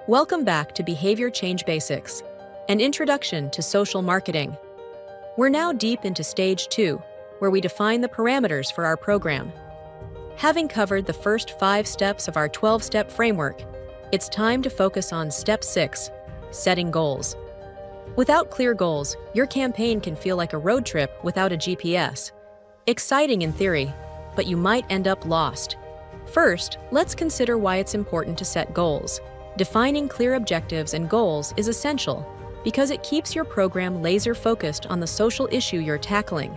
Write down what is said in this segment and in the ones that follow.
Welcome back to Behavior Change Basics, an introduction to social marketing. We're now deep into Stage 2, where we define the parameters for our program. Having covered the first 5 steps of our 12-step framework, it's time to focus on Step 6, setting goals. Without clear goals, your campaign can feel like a road trip without a GPS. Exciting in theory, but you might end up lost. First, let's consider why it's important to set goals. Defining clear objectives and goals is essential because it keeps your program laser-focused on the social issue you're tackling.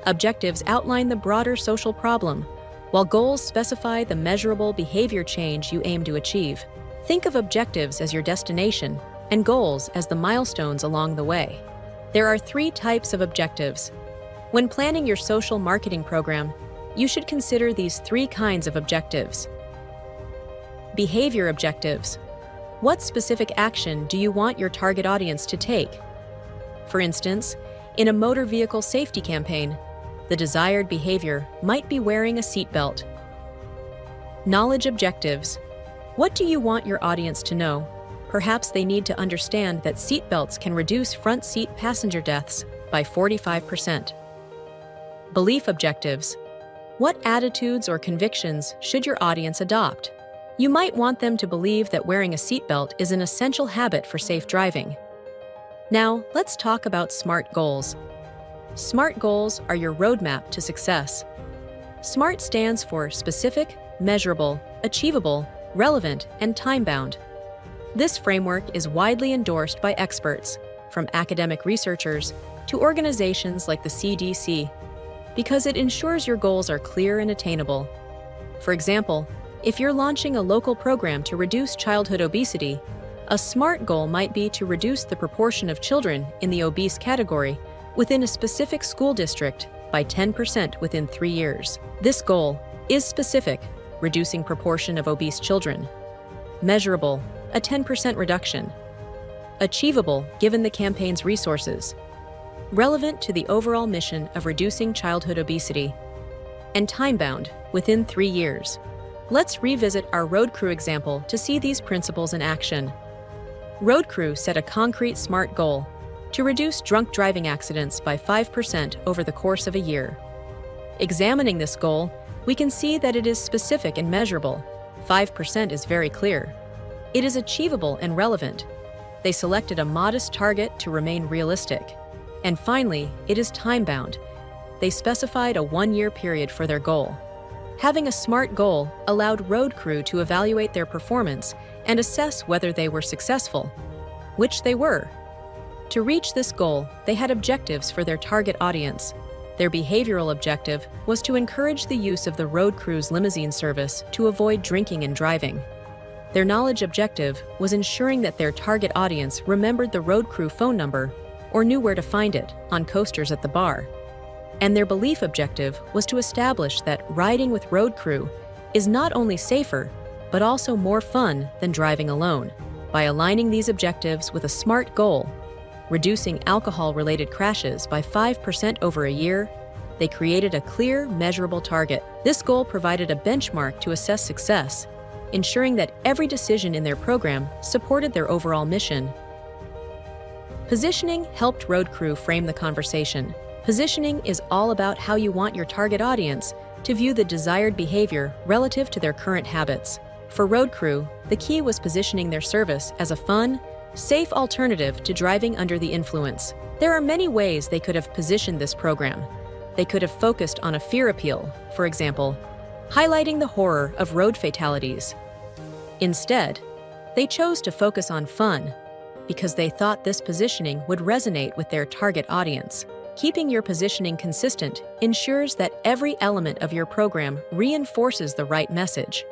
Objectives outline the broader social problem, while goals specify the measurable behavior change you aim to achieve. Think of objectives as your destination and goals as the milestones along the way. There are 3 types of objectives. When planning your social marketing program, you should consider these 3 kinds of objectives. Behavior objectives. What specific action do you want your target audience to take? For instance, in a motor vehicle safety campaign, the desired behavior might be wearing a seatbelt. Knowledge objectives. What do you want your audience to know? Perhaps they need to understand that seatbelts can reduce front seat passenger deaths by 45%. Belief objectives. What attitudes or convictions should your audience adopt? You might want them to believe that wearing a seatbelt is an essential habit for safe driving. Now, let's talk about SMART goals. SMART goals are your roadmap to success. SMART stands for specific, measurable, achievable, relevant, and time-bound. This framework is widely endorsed by experts, from academic researchers to organizations like the CDC, because it ensures your goals are clear and attainable. For example, if you're launching a local program to reduce childhood obesity, a SMART goal might be to reduce the proportion of children in the obese category within a specific school district by 10% within 3 years. This goal is specific, reducing proportion of obese children. Measurable, a 10% reduction. Achievable, given the campaign's resources. Relevant to the overall mission of reducing childhood obesity. And time-bound, within 3 years. Let's revisit our road crew example to see these principles in action. Road crew set a concrete SMART goal to reduce drunk driving accidents by 5% over the course of a year. Examining this goal, we can see that it is specific and measurable. 5% is very clear. It is achievable and relevant. They selected a modest target to remain realistic. And finally, it is time-bound. They specified a 1-year period for their goal. Having a SMART goal allowed road crew to evaluate their performance and assess whether they were successful, which they were. To reach this goal, they had objectives for their target audience. Their behavioral objective was to encourage the use of the road crew's limousine service to avoid drinking and driving. Their knowledge objective was ensuring that their target audience remembered the road crew phone number or knew where to find it on coasters at the bar. And their belief objective was to establish that riding with road crew is not only safer, but also more fun than driving alone. By aligning these objectives with a SMART goal, reducing alcohol-related crashes by 5% over a year, they created a clear, measurable target. This goal provided a benchmark to assess success, ensuring that every decision in their program supported their overall mission. Positioning helped road crew frame the conversation. Positioning is all about how you want your target audience to view the desired behavior relative to their current habits. For road crew, the key was positioning their service as a fun, safe alternative to driving under the influence. There are many ways they could have positioned this program. They could have focused on a fear appeal, for example, highlighting the horror of road fatalities. Instead, they chose to focus on fun because they thought this positioning would resonate with their target audience. Keeping your positioning consistent ensures that every element of your program reinforces the right message.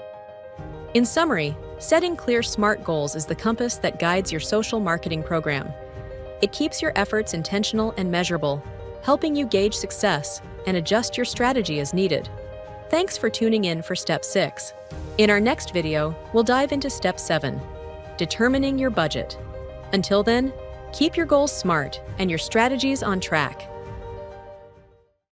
In summary, setting clear SMART goals is the compass that guides your social marketing program. It keeps your efforts intentional and measurable, helping you gauge success and adjust your strategy as needed. Thanks for tuning in for Step 6. In our next video, we'll dive into Step 7, determining your budget. Until then, keep your goals SMART and your strategies on track.